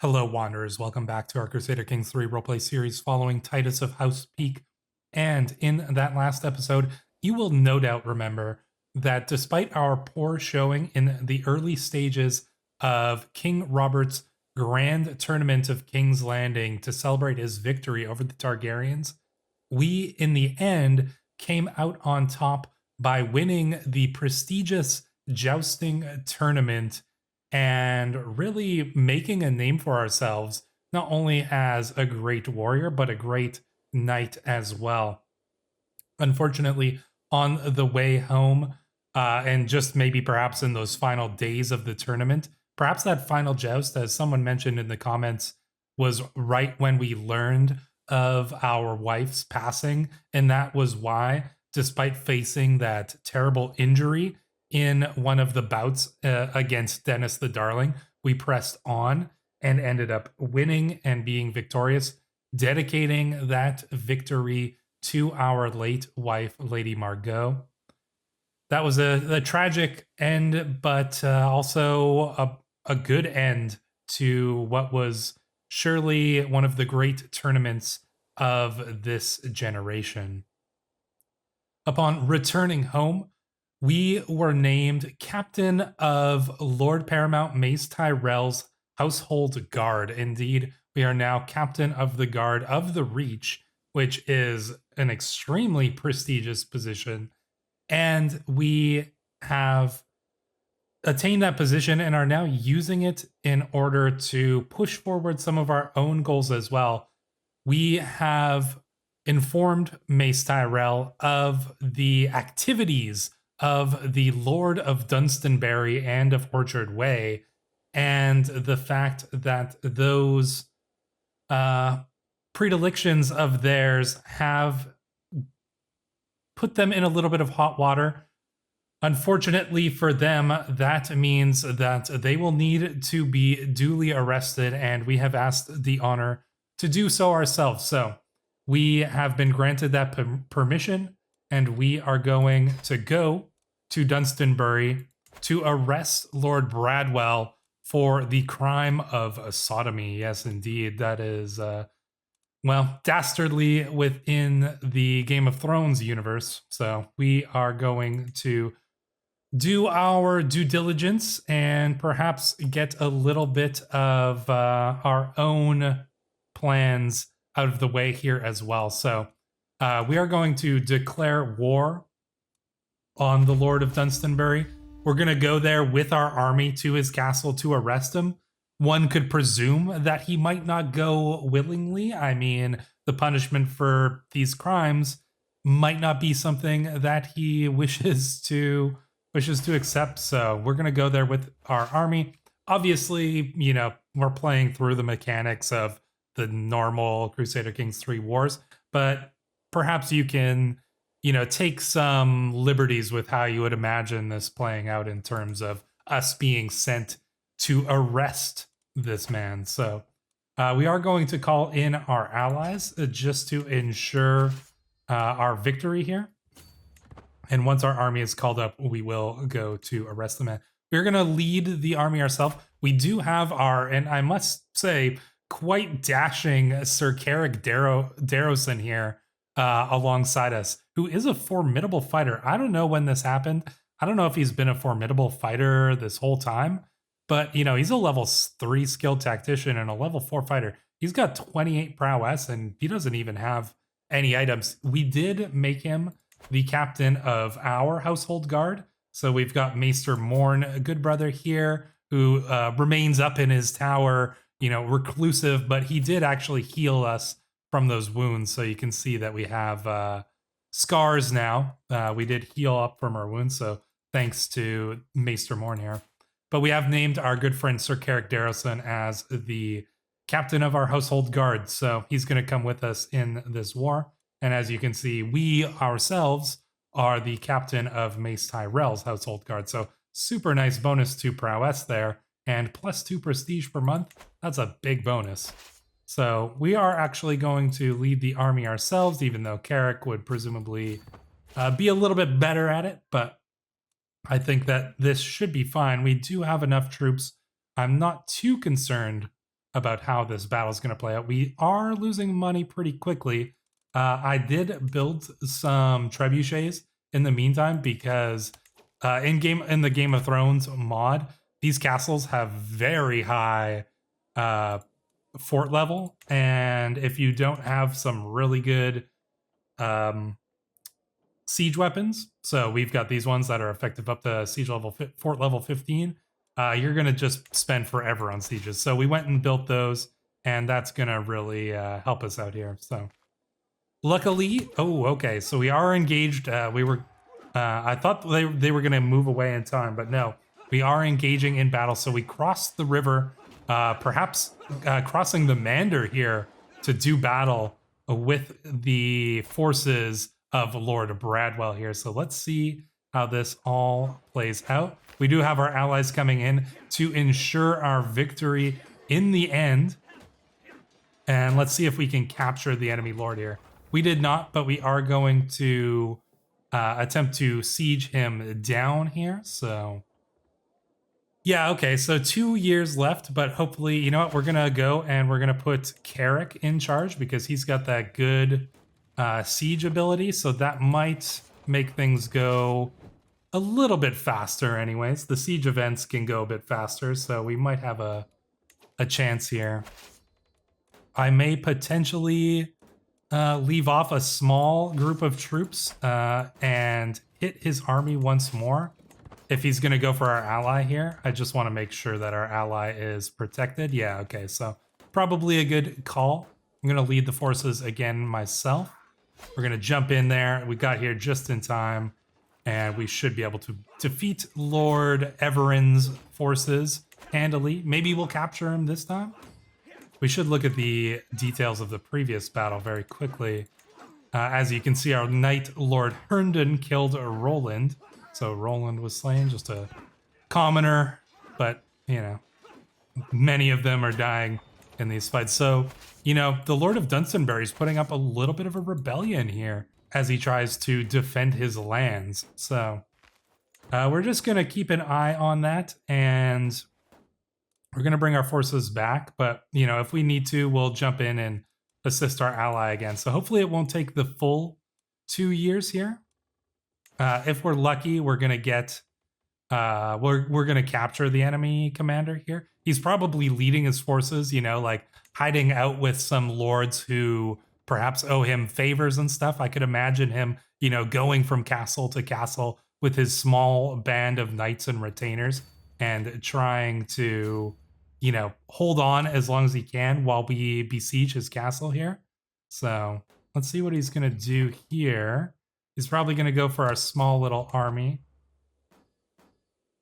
Hello, Wanderers. Welcome back to our Crusader Kings 3 roleplay series following Titus of House Peake. And in that last episode, you will no doubt remember that despite our poor showing in the early stages of King Robert's grand tournament of King's Landing to celebrate his victory over the Targaryens, we, in the end, came out on top by winning the prestigious jousting tournament and really making a name for ourselves, not only as a great warrior, but a great knight as well. Unfortunately, on the way home, and just maybe perhaps in those final days of the tournament, perhaps that final joust, as someone mentioned in the comments, was right when we learned of our wife's passing. And that was why, despite facing that terrible injury in one of the bouts against Dennis the Darling, we pressed on and ended up winning and being victorious, dedicating that victory to our late wife, Lady Margot. That was a tragic end, but also a good end to what was surely one of the great tournaments of this generation. Upon returning home, we were named captain of Lord Paramount Mace Tyrell's household guard. Indeed, we are now captain of the guard of the Reach, which is an extremely prestigious position. And we have attained that position and are now using it in order to push forward some of our own goals as well. We have informed Mace Tyrell of the activities of the Lord of Dunstonbury and of Orchard Way, and the fact that those predilections of theirs have put them in a little bit of hot water. Unfortunately for them, that means that they will need to be duly arrested, and we have asked the honor to do so ourselves. So we have been granted that permission, and we are going to go to Dunstonbury to arrest Lord Bradwell for the crime of sodomy. Yes, indeed. That is, well, dastardly within the Game of Thrones universe. So we are going to do our due diligence and perhaps get a little bit of our own plans out of the way here as well. So we are going to declare war on the Lord of Dunstonbury. We're going to go there with our army to his castle to arrest him. One could presume that he might not go willingly. I mean, the punishment for these crimes might not be something that he wishes to accept. So we're going to go there with our army. Obviously, you know, we're playing through the mechanics of the normal Crusader Kings 3 wars, but perhaps you can, you know, take some liberties with how you would imagine this playing out in terms of us being sent to arrest this man. So we are going to call in our allies just to ensure our victory here. And once our army is called up, we will go to arrest the man. We're going to lead the army ourselves. We do have our, and I must say, quite dashing Sir Carrick Darrowson here alongside us, who is a formidable fighter. I don't know when this happened. I don't know if he's been a formidable fighter this whole time, but, you know, he's a level 3 skilled tactician and a level 4 fighter. He's got 28 prowess, and he doesn't even have any items. We did make him the captain of our household guard. So we've got Maester Morn, a good brother here, who remains up in his tower, you know, reclusive, but he did actually heal us from those wounds. So you can see that we have scars now. We did heal up from our wounds, so thanks to Maester Morn here. But we have named our good friend Sir Carrick Darrowson as the captain of our household guard. So he's going to come with us in this war. And as you can see, we ourselves are the captain of Mace Tyrell's household guard. So super nice bonus to prowess there. And +2 prestige per month. That's a big bonus. So we are actually going to lead the army ourselves, even though Carrick would presumably be a little bit better at it. But I think that this should be fine. We do have enough troops. I'm not too concerned about how this battle is going to play out. We are losing money pretty quickly. I did build some trebuchets in the meantime because in the Game of Thrones mod, these castles have very high fort level, and if you don't have some really good siege weapons, so we've got these ones that are effective up to siege level fort level 15, you're gonna just spend forever on sieges. So we went and built those, and that's gonna really help us out here. So luckily, oh, okay, so we are engaged. I thought they were gonna move away in time, but no, we are engaging in battle. So we crossed the river, perhaps crossing the Mander here to do battle with the forces of Lord Bradwell here. So let's see how this all plays out. We do have our allies coming in to ensure our victory in the end. And let's see if we can capture the enemy lord here. We did not, but we are going to attempt to siege him down here. So yeah, okay, so 2 years left, but hopefully, you know what, we're gonna go and we're gonna put Carrick in charge because he's got that good siege ability, so that might make things go a little bit faster anyways. The siege events can go a bit faster, so we might have a chance here. I may potentially leave off a small group of troops and hit his army once more. If he's going to go for our ally here, I just want to make sure that our ally is protected. Yeah, okay, so probably a good call. I'm going to lead the forces again myself. We're going to jump in there. We got here just in time, and we should be able to defeat Lord Everin's forces handily. Maybe we'll capture him this time. We should look at the details of the previous battle very quickly. As you can see, our knight Lord Herndon killed Roland. So Roland was slain, just a commoner, but, you know, many of them are dying in these fights. So, you know, the Lord of Dunstonbury is putting up a little bit of a rebellion here as he tries to defend his lands. So we're just going to keep an eye on that, and we're going to bring our forces back. But, you know, if we need to, we'll jump in and assist our ally again. So hopefully it won't take the full 2 years here. If we're lucky, we're gonna get we're gonna capture the enemy commander here. He's probably leading his forces, you know, like hiding out with some lords who perhaps owe him favors and stuff. I could imagine him, you know, going from castle to castle with his small band of knights and retainers and trying to, you know, hold on as long as he can while we besiege his castle here. So let's see what he's gonna do here. He's probably going to go for our small little army.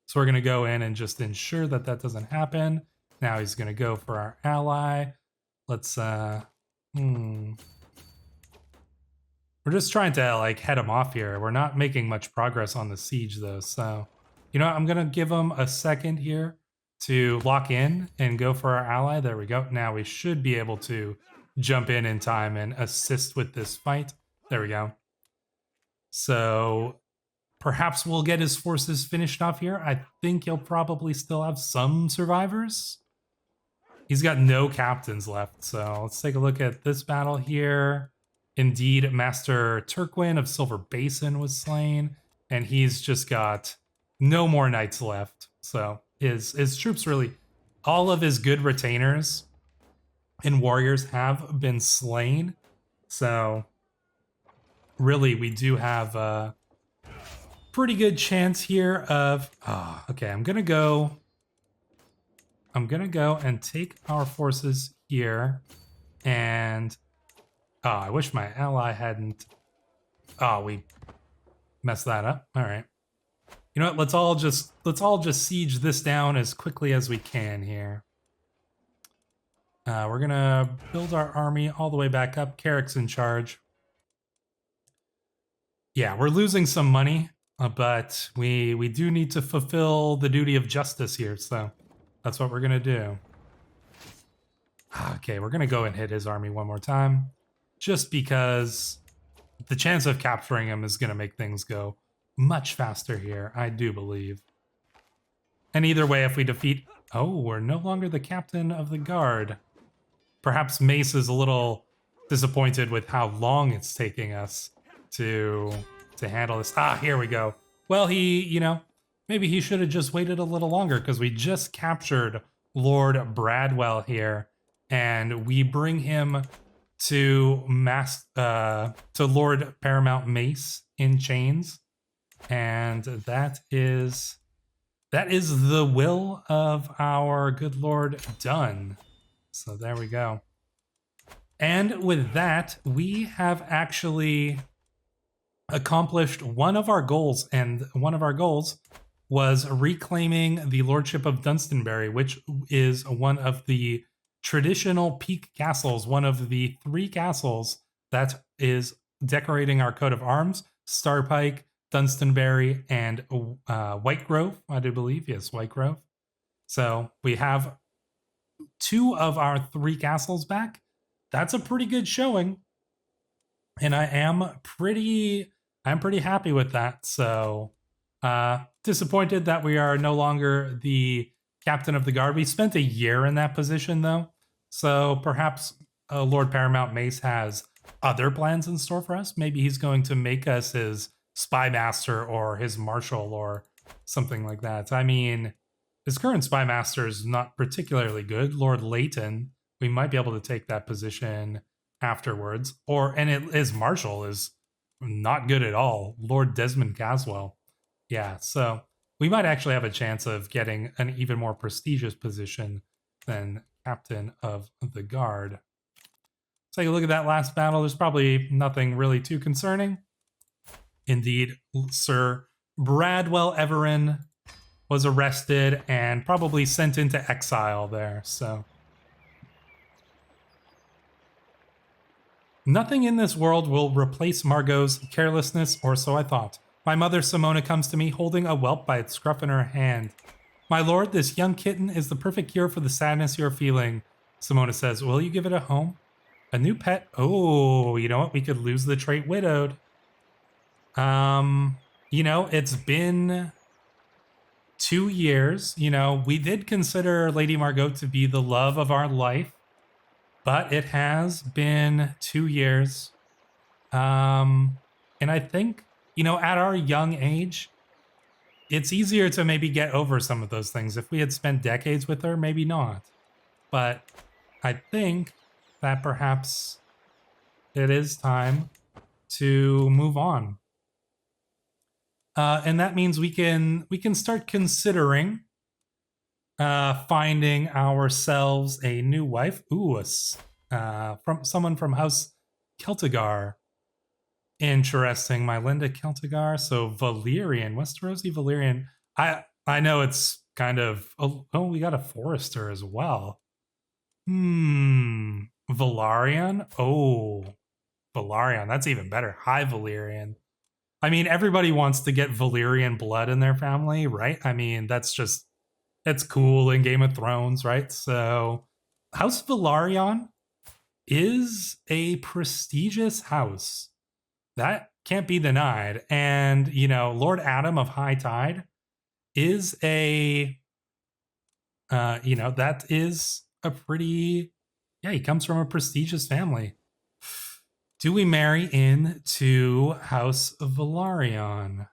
So we're going to go in and just ensure that that doesn't happen. Now he's going to go for our ally. Let's, we're just trying to, like, head him off here. We're not making much progress on the siege, though. So, you know what? I'm going to give him a second here to lock in and go for our ally. There we go. Now we should be able to jump in time and assist with this fight. There we go. So perhaps we'll get his forces finished off here. I think he'll probably still have some survivors. He's got no captains left. So let's take a look at this battle here. Indeed, Master Turquin of Silver Basin was slain, and he's just got no more knights left. So his troops really, all of his good retainers and warriors have been slain. So really, we do have a pretty good chance here of... okay, I'm gonna go and take our forces here, and I wish my ally hadn't... we messed that up. All right. You know what? Let's all just siege this down as quickly as we can here. We're gonna build our army all the way back up. Carrick's in charge. Yeah, we're losing some money, but we do need to fulfill the duty of justice here, so that's what we're going to do. Okay, we're going to go and hit his army one more time, just because the chance of capturing him is going to make things go much faster here, I do believe. And either way, if we defeat... Oh, we're no longer the captain of the guard. Perhaps Mace is a little disappointed with how long it's taking us to handle this. Ah, here we go. Well, maybe he should have just waited a little longer because we just captured Lord Bradwell here, and we bring him to Lord Paramount Mace in chains, and that is the will of our good Lord done. So there we go. And with that, we have actually accomplished one of our goals, and one of our goals was reclaiming the Lordship of Dunstanbury, which is one of the traditional Peake castles, one of the 3 castles that is decorating our coat of arms: Starpike, Dunstanbury, and Whitegrove, I do believe. Yes, Whitegrove. So we have 2 of our 3 castles back. That's a pretty good showing, and I'm pretty happy with that. So disappointed that we are no longer the captain of the guard. We spent a year in that position, though, so perhaps Lord Paramount Mace has other plans in store for us. Maybe he's going to make us his spy master or his marshal or something like that. I mean, his current spy master is not particularly good, Lord Leighton. We might be able to take that position afterwards. His marshal is not good at all, Lord Desmond Caswell. Yeah, so we might actually have a chance of getting an even more prestigious position than captain of the guard. Let's take a look at that last battle. There's probably nothing really too concerning. Indeed, Sir Bradwell Everin was arrested and probably sent into exile there, so. Nothing in this world will replace Margot's carelessness, or so I thought. My mother Simona comes to me holding a whelp by its scruff in her hand. My lord, this young kitten is the perfect cure for the sadness you're feeling, Simona says. Will you give it a home? A new pet? Oh, you know what? We could lose the trait widowed. It's been 2 years. We did consider Lady Margot to be the love of our life, but it has been 2 years. And I think, at our young age, it's easier to maybe get over some of those things. If we had spent decades with her, maybe not. But I think that perhaps it is time to move on. And that means we can start considering finding ourselves a new wife. Ooh, from someone from House Celtigar. Interesting, my Linda Celtigar. So Valyrian, Westerosi Valyrian. I know it's kind of. Oh, we got a Forester as well. Valarian. Oh, Valarian. That's even better. High Valyrian. I mean, everybody wants to get Valyrian blood in their family, right? I mean, it's cool in Game of Thrones, right? So House Velaryon is a prestigious house. That can't be denied. And, Lord Adam of High Tide is that is a pretty, he comes from a prestigious family. Do we marry into House Velaryon?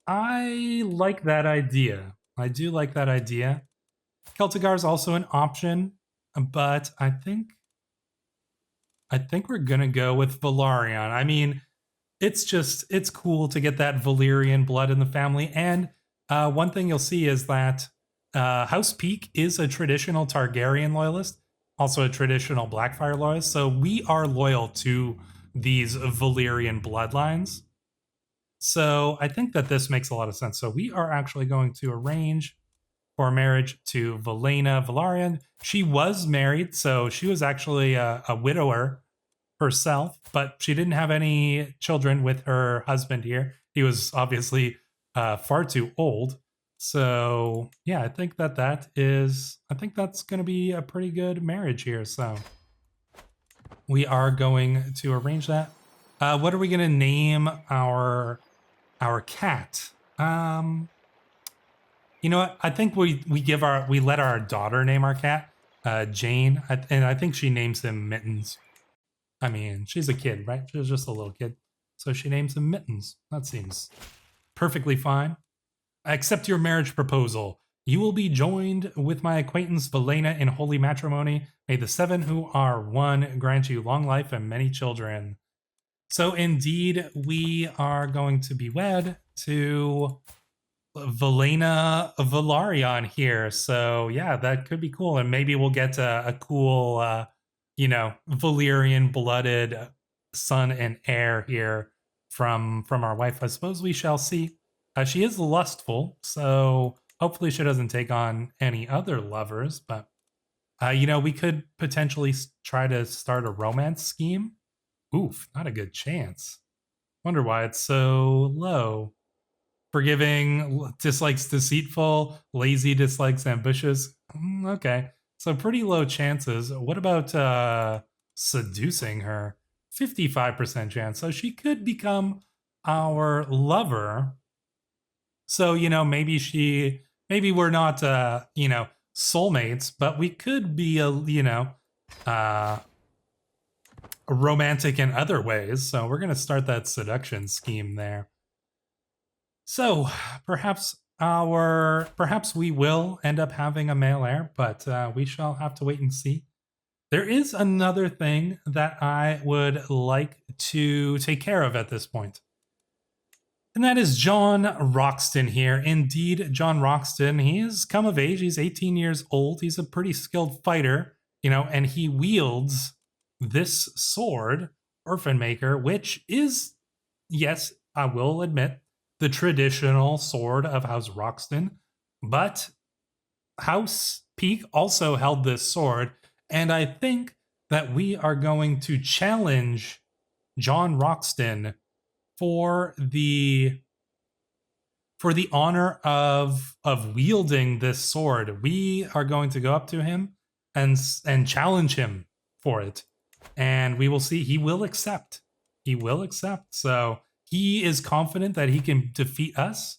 I like that idea. I do like that idea. Celtigar is also an option, but I think we're gonna go with Velaryon. I mean, it's cool to get that Valyrian blood in the family. And one thing you'll see is that House Peake is a traditional Targaryen loyalist, also a traditional Blackfire loyalist. So we are loyal to these Valyrian bloodlines. So I think that this makes a lot of sense. So we are actually going to arrange for marriage to Valena Velaryon. She was married, so she was actually a widower herself, but she didn't have any children with her husband here. He was obviously far too old. So yeah, I think that's going to be a pretty good marriage here. So we are going to arrange that. What are we going to name our cat? You know what? I think we let our daughter name our cat. Jane, and I think she names him Mittens. I mean, she's a kid, right? She was just a little kid. So she names him Mittens. That seems perfectly fine. I accept your marriage proposal. You will be joined with my acquaintance Velena in holy matrimony. May the seven who are one grant you long life and many children. So indeed, we are going to be wed to Velena Valarion here. So yeah, that could be cool. And maybe we'll get a cool, Valyrian blooded son and heir here from our wife. I suppose we shall see. She is lustful, so hopefully she doesn't take on any other lovers. But, we could potentially try to start a romance scheme. Oof, not a good chance. Wonder why it's so low. Forgiving dislikes deceitful, lazy dislikes ambitious. Okay, so pretty low chances. What about seducing her? 55% chance. So she could become our lover. So, maybe we're not, soulmates, but we could be romantic in other ways. So we're going to start that seduction scheme there. So perhaps we will end up having a male heir, but we shall have to wait and see. There is another thing that I would like to take care of at this point. And that is John Roxton here. Indeed, John Roxton, he has come of age. He's 18 years old. He's a pretty skilled fighter, and he wields this sword, Orphan Maker, which is, yes, I will admit, the traditional sword of House Roxton. But House Peake also held this sword, and I think that we are going to challenge John Roxton for the honor of wielding this sword. We are going to go up to him and challenge him for it, and we will see. He will accept. He will accept. So he is confident that he can defeat us,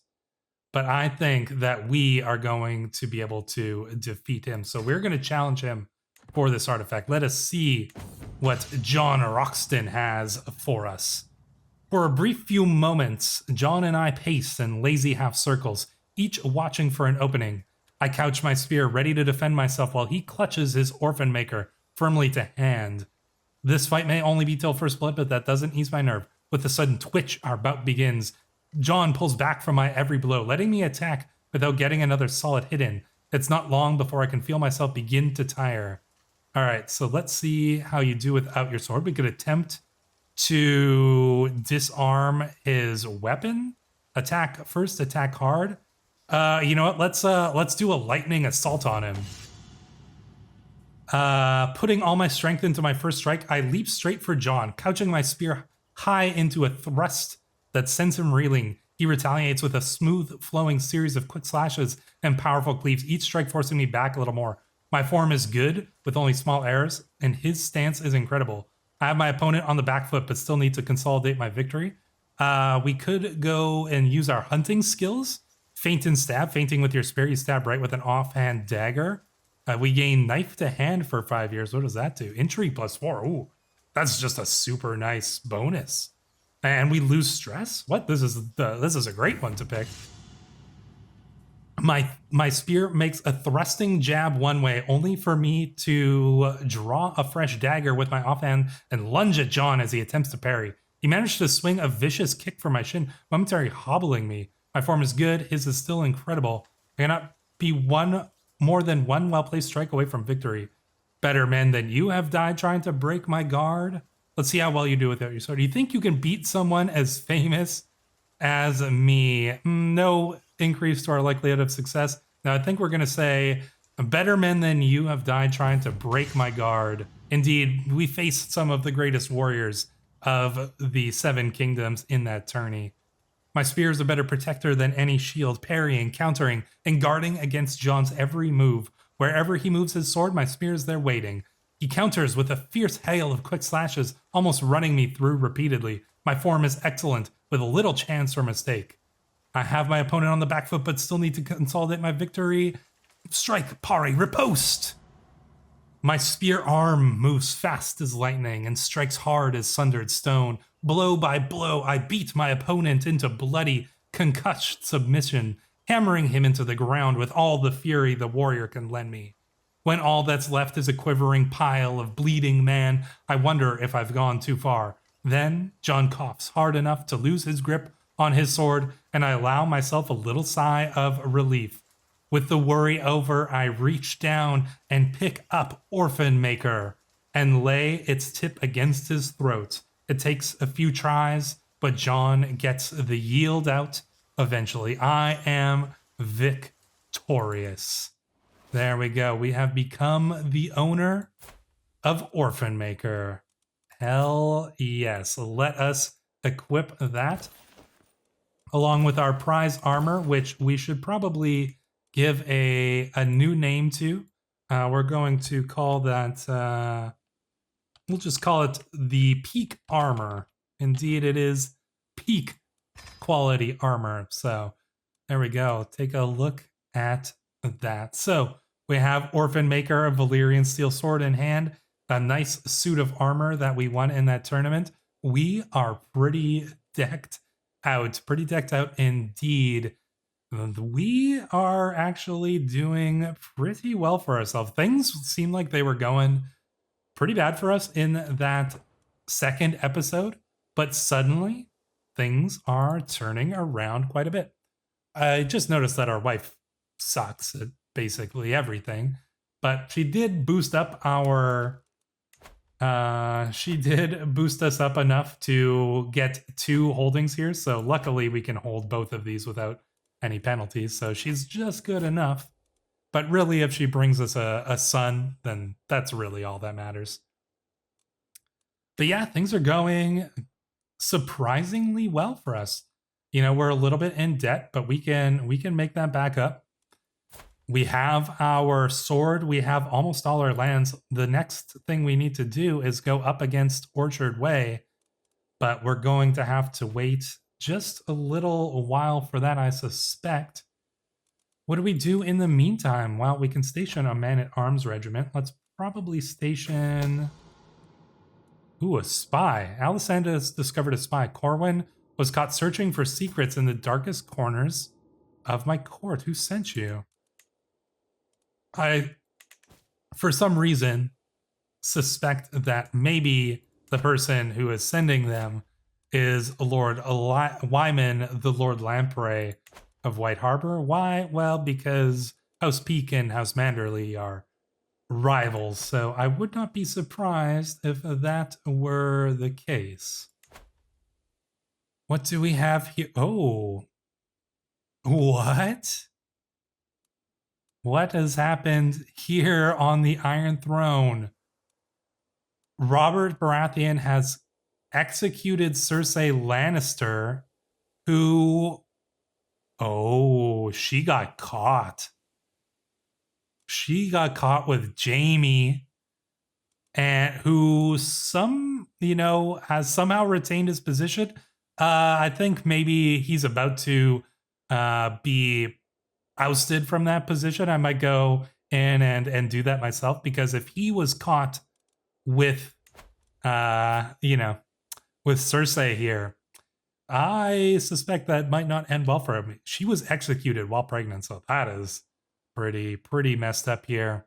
but I think that we are going to be able to defeat him. So we're going to challenge him for this artifact. Let us see what John Roxton has for us. For a brief few moments, John and I pace in lazy half circles, each watching for an opening. I couch my spear ready to defend myself while he clutches his Orphan Maker firmly to hand. This fight may only be till first blood, but that doesn't ease my nerve. With a sudden twitch, our bout begins. John pulls back from my every blow, letting me attack without getting another solid hit in. It's not long before I can feel myself begin to tire. All right, so let's see how you do without your sword. We could attempt to disarm his weapon. Attack first, attack hard. You know what? Let's do a lightning assault on him. Putting all my strength into my first strike, I leap straight for John, couching my spear high into a thrust that sends him reeling. He retaliates with a smooth, flowing series of quick slashes and powerful cleaves, each strike forcing me back a little more. My form is good, with only small errors, and his stance is incredible. I have my opponent on the back foot, but still need to consolidate my victory. We could go and use our hunting skills. Feint and stab. Feinting with your spear, you stab right with an offhand dagger. We gain knife to hand for 5 years. What does that do? Intrigue +4. Ooh, that's just a super nice bonus. And we lose stress? What? This is a great one to pick. My spear makes a thrusting jab one way, only for me to draw a fresh dagger with my offhand and lunge at John as he attempts to parry. He managed to swing a vicious kick for my shin, momentarily hobbling me. My form is good, his is still incredible. I cannot be more than one well-placed strike away from victory. Better men than you have died trying to break my guard. Let's see how well you do without your sword. Do you think you can beat someone as famous as me? No increase to our likelihood of success. Now I think we're going to say, better men than you have died trying to break my guard. Indeed, we faced some of the greatest warriors of the Seven Kingdoms in that tourney. My spear is a better protector than any shield, parrying, countering, and guarding against John's every move. Wherever he moves his sword, my spear is there waiting. He counters with a fierce hail of quick slashes, almost running me through repeatedly. My form is excellent, with little chance for mistake. I have my opponent on the back foot, but still need to consolidate my victory. Strike, parry, riposte! My spear arm moves fast as lightning and strikes hard as sundered stone. Blow by blow, I beat my opponent into bloody, concussed submission, hammering him into the ground with all the fury the warrior can lend me. When all that's left is a quivering pile of bleeding man, I wonder if I've gone too far. Then John coughs hard enough to lose his grip on his sword, and I allow myself a little sigh of relief. With the worry over, I reach down and pick up Orphan Maker and lay its tip against his throat. It takes a few tries, but John gets the yield out eventually. I am victorious. There we go. We have become the owner of Orphan Maker. Hell yes. Let us equip that along with our prize armor, which we should probably give a new name to. We're going to call that, we'll just call it the Peake armor. Indeed, it is Peake quality armor. So there we go. Take a look at that. So we have Orphan Maker, a Valyrian steel sword in hand, a nice suit of armor that we won in that tournament. We are pretty decked out indeed. We are actually doing pretty well for ourselves. Things seem like they were going pretty bad for us in that second episode, but suddenly things are turning around quite a bit. I just noticed that our wife sucks at basically everything, but she did boost up our she did boost us up enough to get 2 holdings here, so luckily we can hold both of these without any penalties, so she's just good enough. But really, if she brings us a son, then that's really all that matters. But yeah, things are going surprisingly well for us. You know, we're a little bit in debt, but we can make that back up. We have our sword. We have almost all our lands. The next thing we need to do is go up against Orchard Way, but we're going to have to wait just a little while for that, I suspect. What do we do in the meantime? Well, we can station a man-at-arms regiment. Let's probably station... Ooh, a spy. Alessandra has discovered a spy. Corwin was caught searching for secrets in the darkest corners of my court. Who sent you? I, for some reason, suspect that maybe the person who is sending them is Lord Wyman, the Lord Lamprey of White Harbor. Why? Well, because House Peake and House Manderley are rivals, so I would not be surprised if that were the case. What do we have here? Oh. What? What has happened here on the Iron Throne? Robert Baratheon has executed Cersei Lannister, who... Oh, she got caught. She got caught with Jaime, and who has somehow retained his position. I think maybe he's about to be ousted from that position. I might go in and do that myself, because if he was caught with with Cersei here, I suspect that might not end well for him. She was executed while pregnant, so that is pretty messed up here.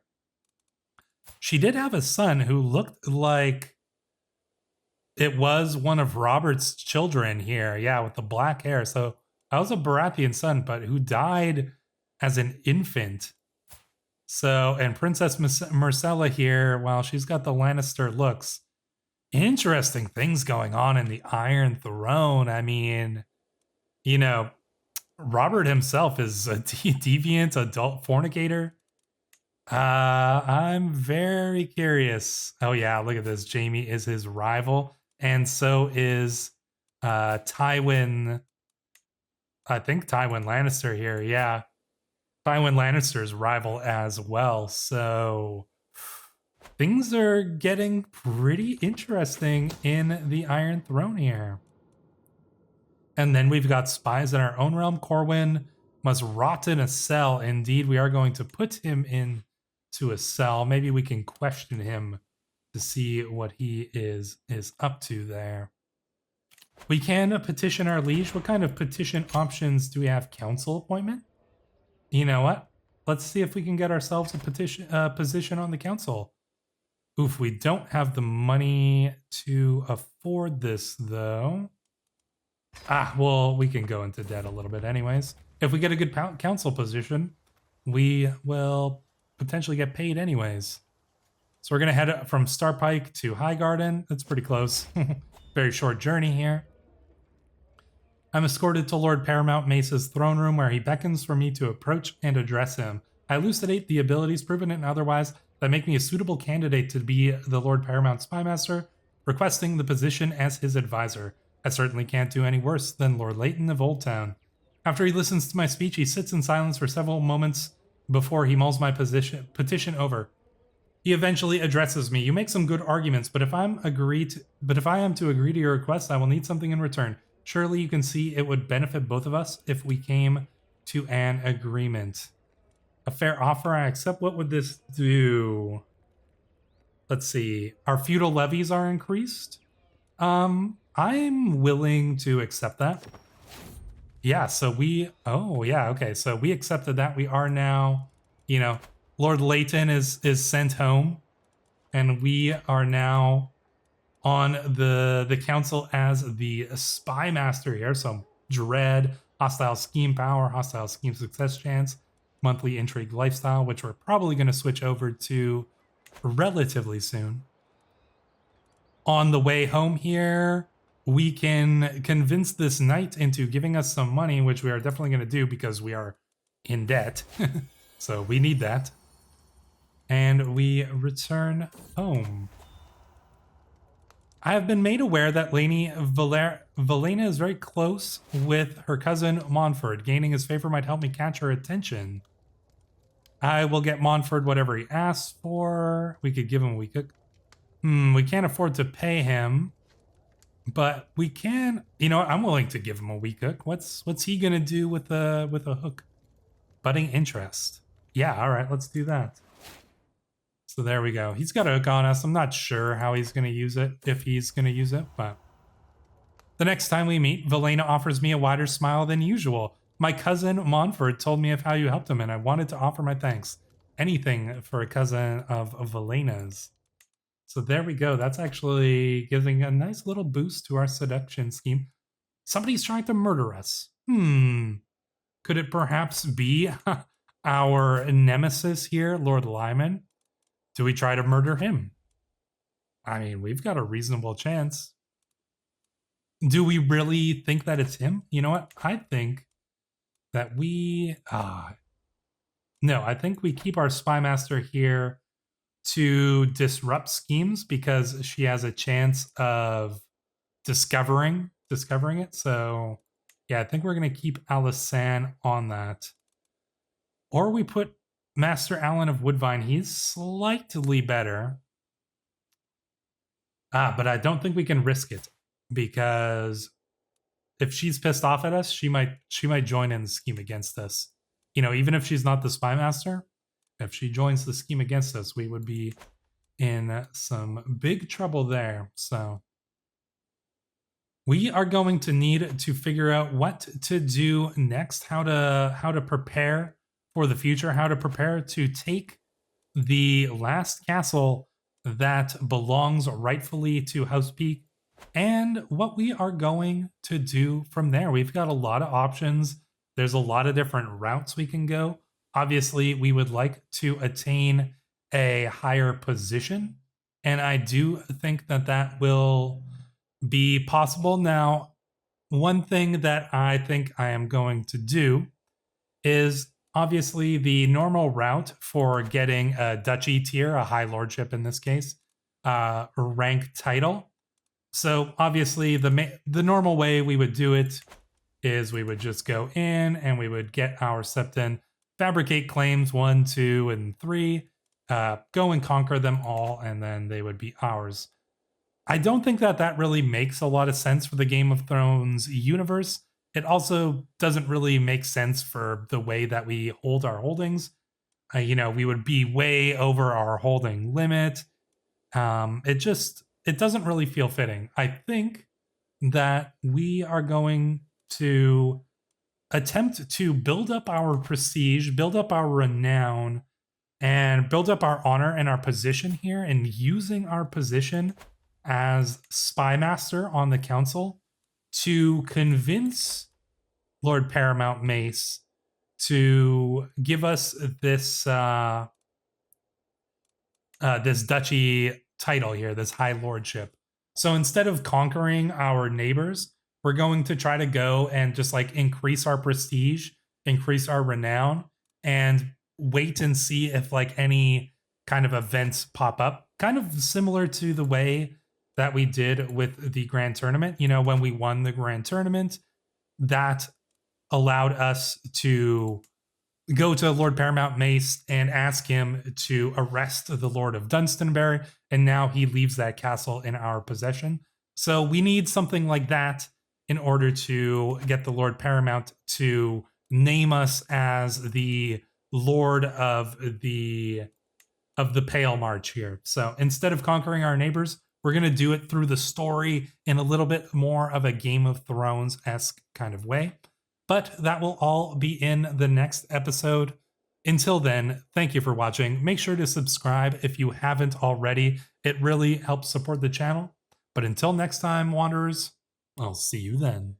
She did have a son who looked like it was one of Robert's children here. Yeah, with the black hair. So that was a Baratheon son, but who died as an infant. So, and Princess Myrcella here, well, she's got the Lannister looks. Interesting things going on in the Iron Throne. I mean, Robert himself is a deviant adult fornicator. I'm very curious. Oh yeah, look at this. Jaime is his rival, and so is Tywin. I think Tywin Lannister here. Yeah, Tywin Lannister's rival as well. So things are getting pretty interesting in the Iron Throne here. And then we've got spies in our own realm. Corwin must rot in a cell. Indeed, we are going to put him in to a cell. Maybe we can question him to see what he is up to there. We can petition our liege. What kind of petition options do we have? Council appointment? You know what? Let's see if we can get ourselves a position on the council. Oof, we don't have the money to afford this, though. Well, we can go into debt a little bit anyways. If we get a good council position, we will potentially get paid anyways. So we're going to head from Starpike to Highgarden. That's pretty close. Very short journey here. I'm escorted to Lord Paramount Mace's throne room, where he beckons for me to approach and address him. I elucidate the abilities, proven and otherwise, that make me a suitable candidate to be the Lord Paramount Spymaster, requesting the position as his advisor. I certainly can't do any worse than Lord Leighton of Old Town. After he listens to my speech, he sits in silence for several moments before he mulls my petition over. He eventually addresses me. You make some good arguments, but if I am to agree to your request, I will need something in return. Surely you can see it would benefit both of us if we came to an agreement. A fair offer, I accept. What would this do? Let's see. Our feudal levies are increased. I'm willing to accept that. Yeah, so so we accepted that. We are now, Lord Leighton is sent home, and we are now on the council as the spy master here. So dread, hostile scheme power, hostile scheme success chance, monthly intrigue lifestyle, which we're probably going to switch over to relatively soon. On the way home here, we can convince this knight into giving us some money, which we are definitely going to do because we are in debt. So we need that. And we return home. I have been made aware that Lady Valena is very close with her cousin Montford. Gaining his favor might help me catch her attention. I will get Montford whatever he asks for. We could give him a week. We can't afford to pay him, but we can. You know what? I'm willing to give him a week hook. What's he gonna do with a hook? Budding interest. Yeah. All right. Let's do that. So there we go. He's got a hook on us. I'm not sure how he's going to use it, if he's going to use it, but the next time we meet, Valena offers me a wider smile than usual. My cousin Montford told me of how you helped him, and I wanted to offer my thanks. Anything for a cousin of Valena's. So there we go. That's actually giving a nice little boost to our seduction scheme. Somebody's trying to murder us. Could it perhaps be our nemesis here, Lord Lyman? Do we try to murder him? I mean, we've got a reasonable chance. Do we really think that it's him? You know what? I think that we... No, I think we keep our spy master here to disrupt schemes because she has a chance of discovering it. So, yeah, I think we're going to keep Alisan on that. Or we put Master Allen of Woodvine. He's slightly better. But I don't think we can risk it because if she's pissed off at us, she might join in the scheme against us. Even if she's not the spy master, if she joins the scheme against us, we would be in some big trouble there. So we are going to need to figure out what to do next, how to prepare for the future, how to prepare to take the last castle that belongs rightfully to House Peake, and what we are going to do from there. We've got a lot of options. There's a lot of different routes we can go. Obviously, we would like to attain a higher position, and I do think that will be possible. Now, one thing that I think I am going to do is obviously the normal route for getting a duchy tier, a high lordship in this case, rank title. So obviously the normal way we would do it is we would just go in and we would get our septon, fabricate claims 1, 2, and 3, go and conquer them all, and then they would be ours. I don't think that really makes a lot of sense for the Game of Thrones universe. It also doesn't really make sense for the way that we hold our holdings. we would be way over our holding limit. It doesn't really feel fitting. I think that we are going to attempt to build up our prestige, build up our renown, and build up our honor and our position here, and using our position as spy master on the council to convince Lord Paramount Mace to give us this this duchy title here, this high lordship. So instead of conquering our neighbors, we're going to try to go and just like increase our prestige, increase our renown, and wait and see if like any kind of events pop up, kind of similar to the way that we did with the grand tournament. When we won the grand tournament, that allowed us to go to Lord Paramount Mace and ask him to arrest the Lord of Dunstanbury, and now he leaves that castle in our possession. So we need something like that in order to get the Lord Paramount to name us as the Lord of the Pale March here. So instead of conquering our neighbors, we're going to do it through the story in a little bit more of a Game of Thrones-esque kind of way. But that will all be in the next episode. Until then, thank you for watching. Make sure to subscribe if you haven't already. It really helps support the channel. But until next time, Wanderers, I'll see you then.